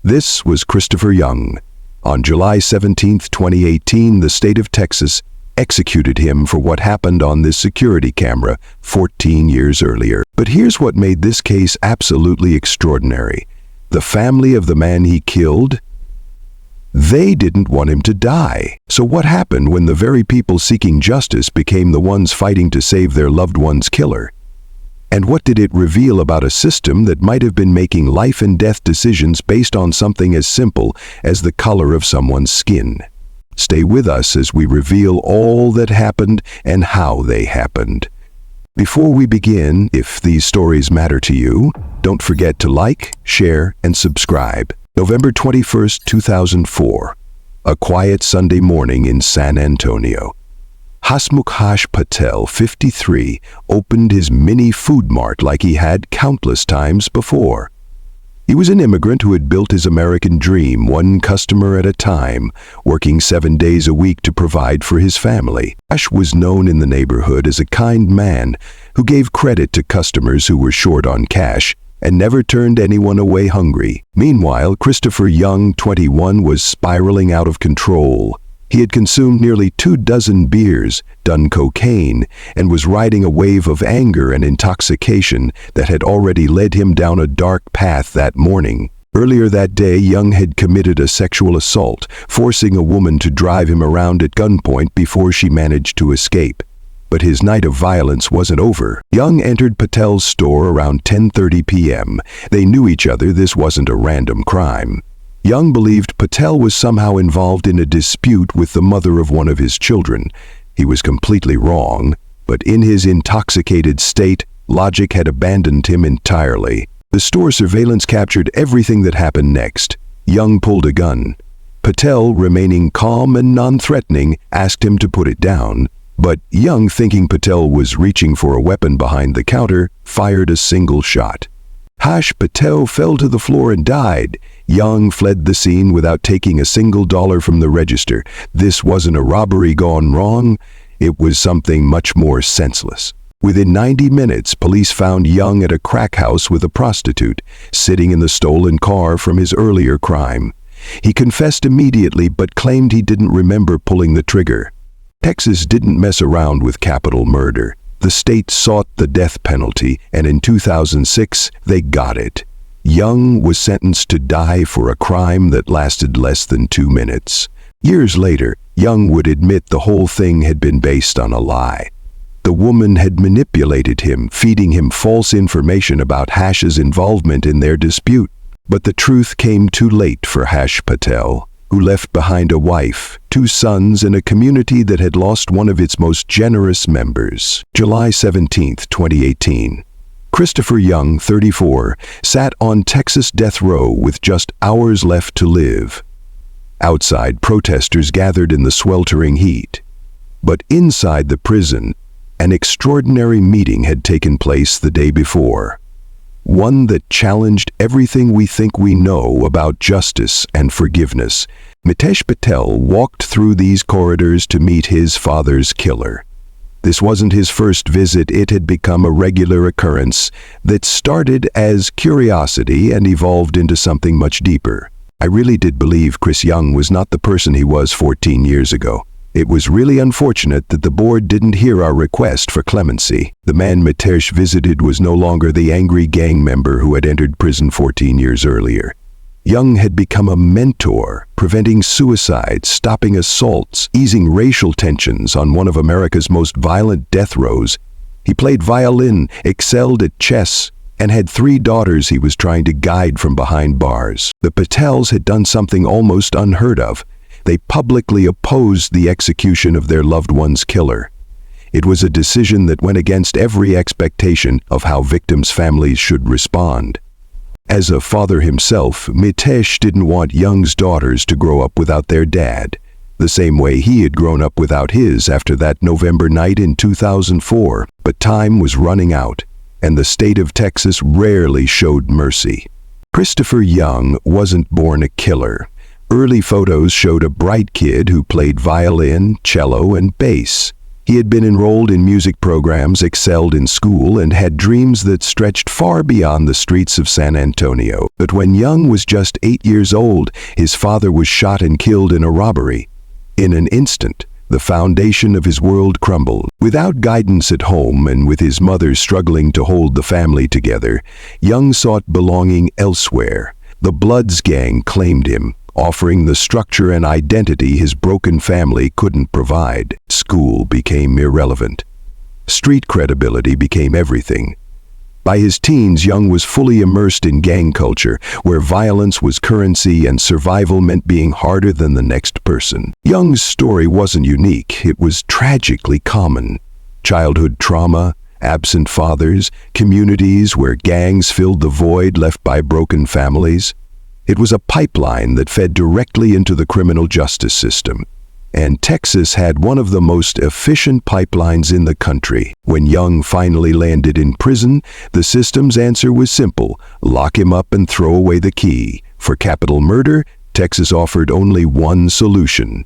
This was Christopher Yong. On July 17, 2018, the state of Texas executed him for what happened on this security camera 14 years earlier. But here's what made this case absolutely extraordinary. The family of the man he killed, they didn't want him to die. So what happened when the very people seeking justice became the ones fighting to save their loved one's killer? And what did it reveal about a system that might have been making life and death decisions based on something as simple as the color of someone's skin? Stay with us as we reveal all that happened and how they happened. Before we begin, if these stories matter to you, don't forget to like, share, and subscribe. November 21st, 2004. A quiet Sunday morning in San Antonio. Hasmukh Patel, 53, opened his mini food mart like he had countless times before. He was an immigrant who had built his American dream one customer at a time, working 7 days a week to provide for his family. Hash was known in the neighborhood as a kind man who gave credit to customers who were short on cash and never turned anyone away hungry. Meanwhile, Christopher Yong, 21, was spiraling out of control. He had consumed nearly 24 beers, done cocaine, and was riding a wave of anger and intoxication that had already led him down a dark path that morning. Earlier that day, Yong had committed a sexual assault, forcing a woman to drive him around at gunpoint before she managed to escape. But his night of violence wasn't over. Yong entered Patel's store around 10:30 p.m. They knew each other. This wasn't a random crime. Yong believed Patel was somehow involved in a dispute with the mother of one of his children. He was completely wrong, but in his intoxicated state, logic had abandoned him entirely. The store surveillance captured everything that happened next. Yong pulled a gun. Patel, remaining calm and non-threatening, asked him to put it down. But Yong, thinking Patel was reaching for a weapon behind the counter, fired a single shot. Patel fell to the floor and died. Yong fled the scene without taking a single dollar from the register. This wasn't a robbery gone wrong. It was something much more senseless. Within 90 minutes, police found Yong at a crack house with a prostitute, sitting in the stolen car from his earlier crime. He confessed immediately but claimed he didn't remember pulling the trigger. Texas didn't mess around with capital murder. The state sought the death penalty, and in 2006, they got it. Yong was sentenced to die for a crime that lasted less than 2 minutes. Years later, Yong would admit the whole thing had been based on a lie. The woman had manipulated him, feeding him false information about Hash's involvement in their dispute. But the truth came too late for Patel, who left behind a wife, 2 sons, and a community that had lost one of its most generous members. July 17, 2018. Christopher Yong, 34, sat on Texas death row with just hours left to live. Outside, protesters gathered in the sweltering heat. But inside the prison, an extraordinary meeting had taken place the day before. One that challenged everything we think we know about justice and forgiveness. Patel walked through these corridors to meet his father's killer. This wasn't his first visit. It had become a regular occurrence that started as curiosity and evolved into something much deeper. I really did believe Chris Yong was not the person he was 14 years ago. It was really unfortunate that the board didn't hear our request for clemency. The man Mitesh visited was no longer the angry gang member who had entered prison 14 years earlier. Yong had become a mentor, preventing suicides, stopping assaults, easing racial tensions on one of America's most violent death rows. He played violin, excelled at chess, and had 3 daughters he was trying to guide from behind bars. The Patels had done something almost unheard of. They publicly opposed the execution of their loved one's killer. It was a decision that went against every expectation of how victims' families should respond. As a father himself, Mitesh didn't want Yong's daughters to grow up without their dad, the same way he had grown up without his after that November night in 2004. But time was running out, and the state of Texas rarely showed mercy. Christopher Yong wasn't born a killer. Early photos showed a bright kid who played violin, cello, and bass. He had been enrolled in music programs, excelled in school, and had dreams that stretched far beyond the streets of San Antonio. But when Yong was just 8 years old, his father was shot and killed in a robbery. In an instant, the foundation of his world crumbled. Without guidance at home and with his mother struggling to hold the family together, Yong sought belonging elsewhere. The Bloods gang claimed him, offering the structure and identity his broken family couldn't provide. School became irrelevant. Street credibility became everything. By his teens, Yong was fully immersed in gang culture, where violence was currency and survival meant being harder than the next person. Yong's story wasn't unique, it was tragically common. Childhood trauma, absent fathers, communities where gangs filled the void left by broken families. It was a pipeline that fed directly into the criminal justice system. And Texas had one of the most efficient pipelines in the country. When Yong finally landed in prison, the system's answer was simple: lock him up and throw away the key. For capital murder, Texas offered only one solution: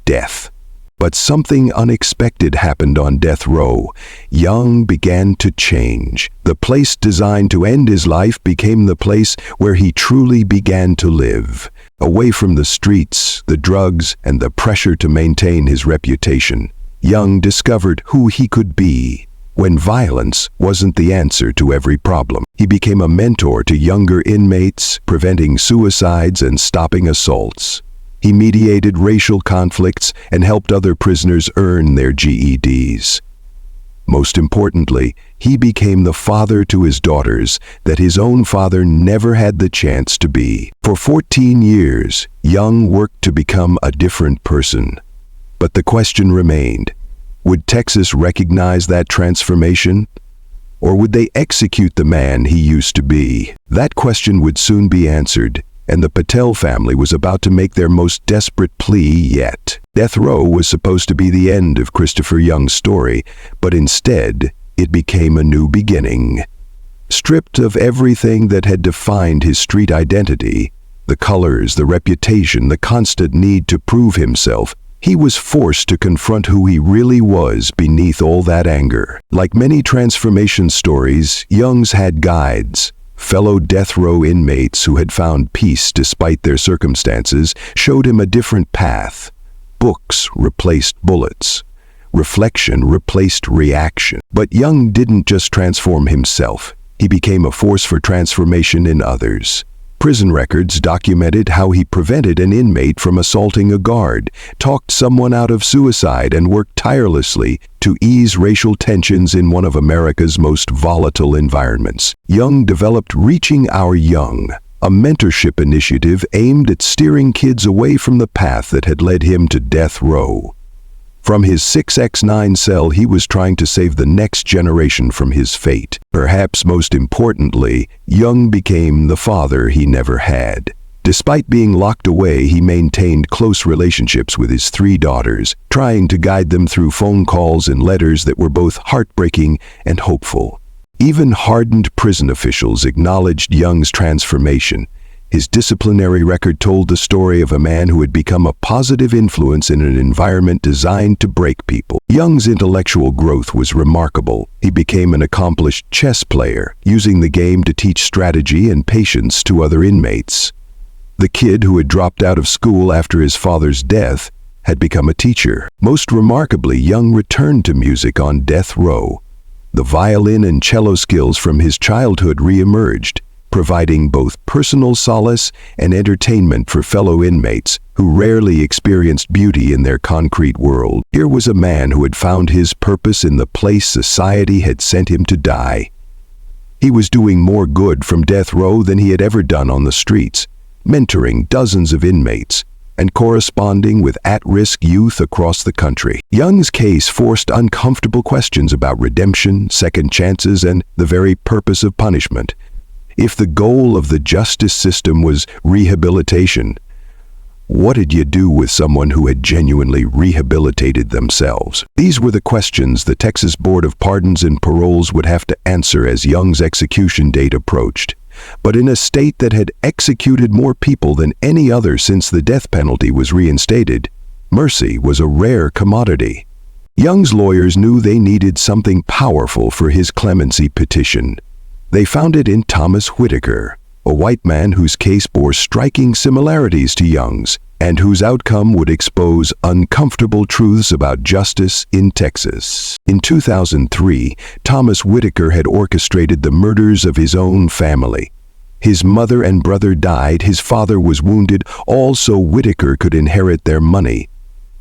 death. But something unexpected happened on death row. Yong began to change. The place designed to end his life became the place where he truly began to live. Away from the streets, the drugs, and the pressure to maintain his reputation, Yong discovered who he could be. When violence wasn't the answer to every problem, he became a mentor to younger inmates, preventing suicides and stopping assaults. He mediated racial conflicts and helped other prisoners earn their GEDs. Most importantly, he became the father to his daughters that his own father never had the chance to be. For 14 years, Yong worked to become a different person. But the question remained: would Texas recognize that transformation? Or would they execute the man he used to be? That question would soon be answered, and the Patel family was about to make their most desperate plea yet. Death row was supposed to be the end of Christopher Yong's story, but instead, it became a new beginning. Stripped of everything that had defined his street identity, the colors, the reputation, the constant need to prove himself, he was forced to confront who he really was beneath all that anger. Like many transformation stories, Yong's had guides. Fellow death row inmates who had found peace despite their circumstances showed him a different path. Books replaced bullets. Reflection replaced reaction. But Yong didn't just transform himself. He became a force for transformation in others. Prison records documented how he prevented an inmate from assaulting a guard, talked someone out of suicide, and worked tirelessly to ease racial tensions in one of America's most volatile environments. Yong developed Reaching Our Young, a mentorship initiative aimed at steering kids away from the path that had led him to death row. From his 6x9 cell, he was trying to save the next generation from his fate. Perhaps most importantly, Yong became the father he never had. Despite being locked away, he maintained close relationships with his 3 daughters, trying to guide them through phone calls and letters that were both heartbreaking and hopeful. Even hardened prison officials acknowledged Yong's transformation. His disciplinary record told the story of a man who had become a positive influence in an environment designed to break people. Yong's intellectual growth was remarkable. He became an accomplished chess player, using the game to teach strategy and patience to other inmates. The kid who had dropped out of school after his father's death had become a teacher. Most remarkably, Yong returned to music on death row. The violin and cello skills from his childhood re-emerged, providing both personal solace and entertainment for fellow inmates who rarely experienced beauty in their concrete world. Here was a man who had found his purpose in the place society had sent him to die. He was doing more good from death row than he had ever done on the streets, mentoring dozens of inmates and corresponding with at-risk youth across the country. Yong's case forced uncomfortable questions about redemption, second chances, and the very purpose of punishment. If the goal of the justice system was rehabilitation, what did you do with someone who had genuinely rehabilitated themselves? These were the questions the Texas Board of Pardons and Paroles would have to answer as Yong's execution date approached. But in a state that had executed more people than any other since the death penalty was reinstated, mercy was a rare commodity. Young's lawyers knew they needed something powerful for his clemency petition. They found it in Thomas Whitaker, a white man whose case bore striking similarities to Young's, and whose outcome would expose uncomfortable truths about justice in Texas. In 2003, Thomas Whitaker had orchestrated the murders of his own family. His mother and brother died, his father was wounded, all so Whitaker could inherit their money.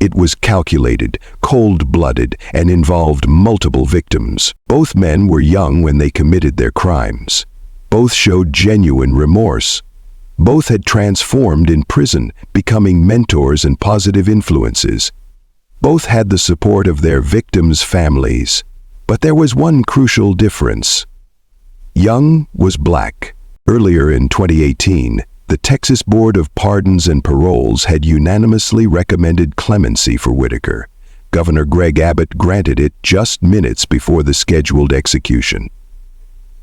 It was calculated, cold-blooded, and involved multiple victims. Both men were young when they committed their crimes. Both showed genuine remorse. Both had transformed in prison, becoming mentors and positive influences. Both had the support of their victims' families. But there was one crucial difference. Yong was black. Earlier in 2018, the Texas Board of Pardons and Paroles had unanimously recommended clemency for Whitaker. Governor Greg Abbott granted it just minutes before the scheduled execution.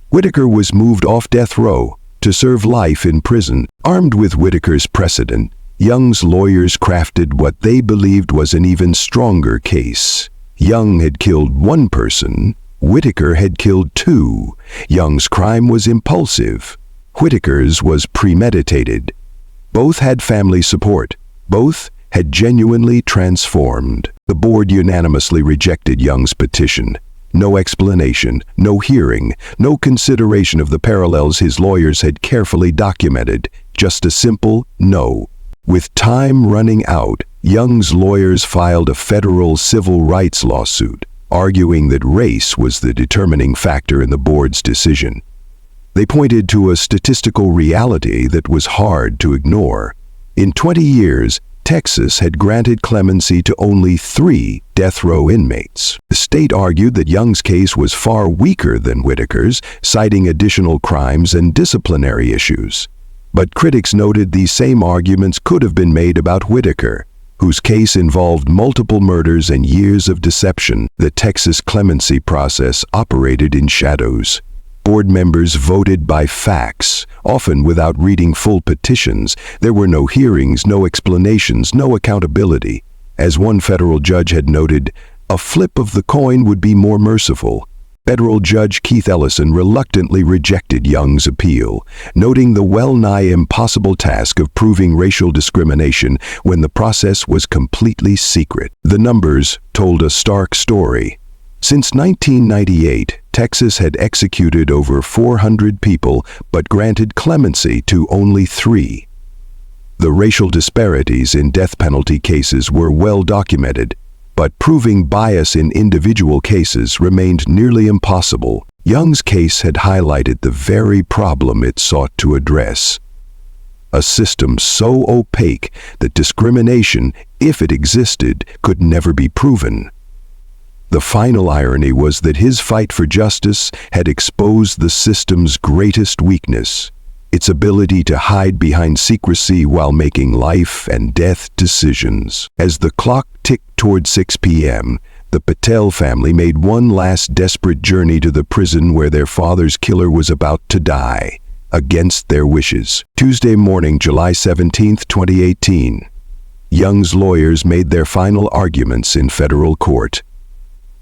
Whitaker was moved off death row to serve life in prison. Armed with Whitaker's precedent, Young's lawyers crafted what they believed was an even stronger case. Yong had killed one person, Whitaker had killed two. Young's crime was impulsive. Whitaker's was premeditated. Both had family support. Both had genuinely transformed. The board unanimously rejected Young's petition. No explanation, no hearing, no consideration of the parallels his lawyers had carefully documented. Just a simple no. With time running out, Young's lawyers filed a federal civil rights lawsuit, arguing that race was the determining factor in the board's decision. They pointed to a statistical reality that was hard to ignore. In 20 years, Texas had granted clemency to only 3 death row inmates. The state argued that Young's case was far weaker than Whitaker's, citing additional crimes and disciplinary issues. But critics noted these same arguments could have been made about Whitaker, whose case involved multiple murders and years of deception. The Texas clemency process operated in shadows. Board members voted by fax, often without reading full petitions. There were no hearings, no explanations, no accountability. As one federal judge had noted, a flip of the coin would be more merciful. Federal Judge Keith Ellison reluctantly rejected Young's appeal, noting the well-nigh impossible task of proving racial discrimination when the process was completely secret. The numbers told a stark story. Since 1998, Texas had executed over 400 people but granted clemency to only 3. The racial disparities in death penalty cases were well documented, but proving bias in individual cases remained nearly impossible. Young's case had highlighted the very problem it sought to address. A system so opaque that discrimination, if it existed, could never be proven. The final irony was that his fight for justice had exposed the system's greatest weakness, its ability to hide behind secrecy while making life and death decisions. As the clock ticked toward 6 p.m., the Patel family made one last desperate journey to the prison where their father's killer was about to die, against their wishes. Tuesday morning, July 17, 2018. Young's lawyers made their final arguments in federal court.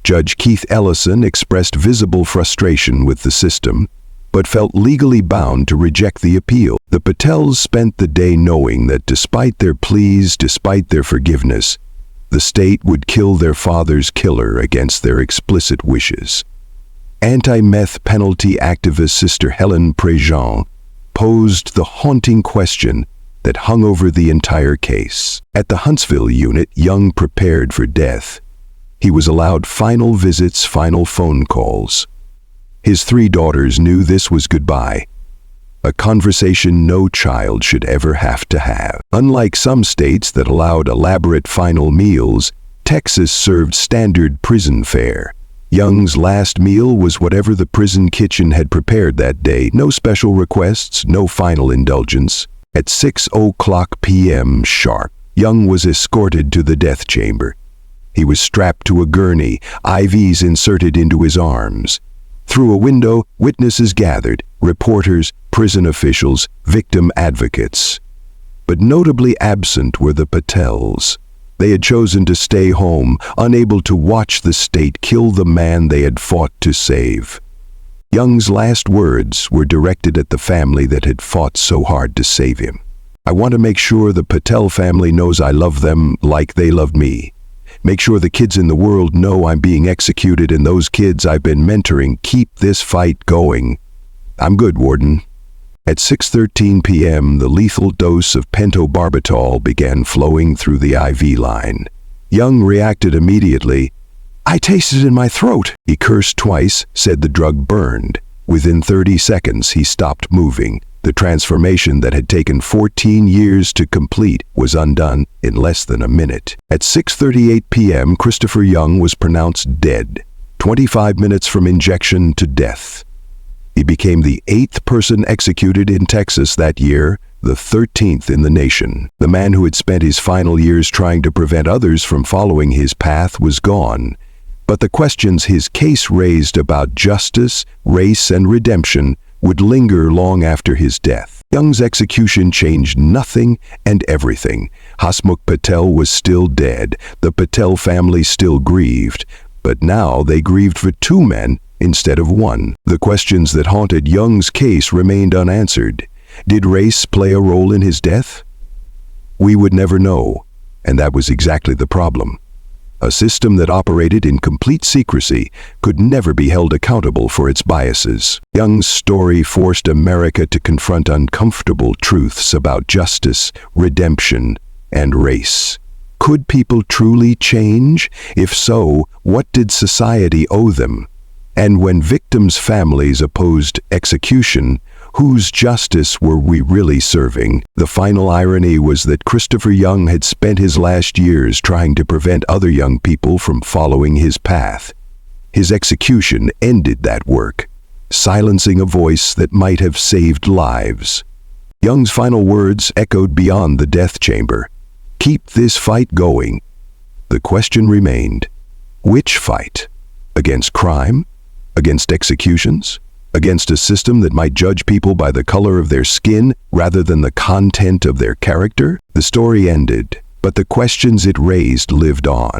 Judge Keith Ellison expressed visible frustration with the system, but felt legally bound to reject the appeal. The Patels spent the day knowing that despite their pleas, despite their forgiveness, the state would kill their father's killer against their explicit wishes. Anti-meth penalty activist Sister Helen Prejean posed the haunting question that hung over the entire case. At the Huntsville unit, Yong prepared for death. He was allowed final visits, final phone calls. His 3 daughters knew this was goodbye, a conversation no child should ever have to have. Unlike some states that allowed elaborate final meals, Texas served standard prison fare. Young's last meal was whatever the prison kitchen had prepared that day. No special requests, no final indulgence. At 6:00 p.m. sharp, Yong was escorted to the death chamber. He was strapped to a gurney, IVs inserted into his arms. Through a window, witnesses gathered, reporters, prison officials, victim advocates. But notably absent were the Patels. They had chosen to stay home, unable to watch the state kill the man they had fought to save. Yong's last words were directed at the family that had fought so hard to save him. I want to make sure the Patel family knows I love them like they loved me. Make sure the kids in the world know I'm being executed and those kids I've been mentoring keep this fight going. I'm good, Warden. At 6:13 p.m., the lethal dose of pentobarbital began flowing through the IV line. Yong reacted immediately. I tasted it in my throat. He cursed twice, said the drug burned. Within 30 seconds, he stopped moving. The transformation that had taken 14 years to complete was undone in less than a minute. At 6:38 p.m., Christopher Yong was pronounced dead, 25 minutes from injection to death. He became the 8th person executed in Texas that year, the 13th in the nation. The man who had spent his final years trying to prevent others from following his path was gone, but the questions his case raised about justice, race, and redemption would linger long after his death. Yong's execution changed nothing and everything. Hasmukh Patel was still dead. The Patel family still grieved, but now they grieved for 2 men instead of 1. The questions that haunted Yong's case remained unanswered. Did race play a role in his death? We would never know, and that was exactly the problem. A system that operated in complete secrecy could never be held accountable for its biases. Yong's story forced America to confront uncomfortable truths about justice, redemption, and race. Could people truly change? If so, what did society owe them? And when victims' families opposed execution, whose justice were we really serving? The final irony was that Christopher Yong had spent his last years trying to prevent other young people from following his path. His execution ended that work, silencing a voice that might have saved lives. Yong's final words echoed beyond the death chamber. Keep this fight going. The question remained, which fight? Against crime? Against executions? Against a system that might judge people by the color of their skin rather than the content of their character? The story ended, but the questions it raised lived on.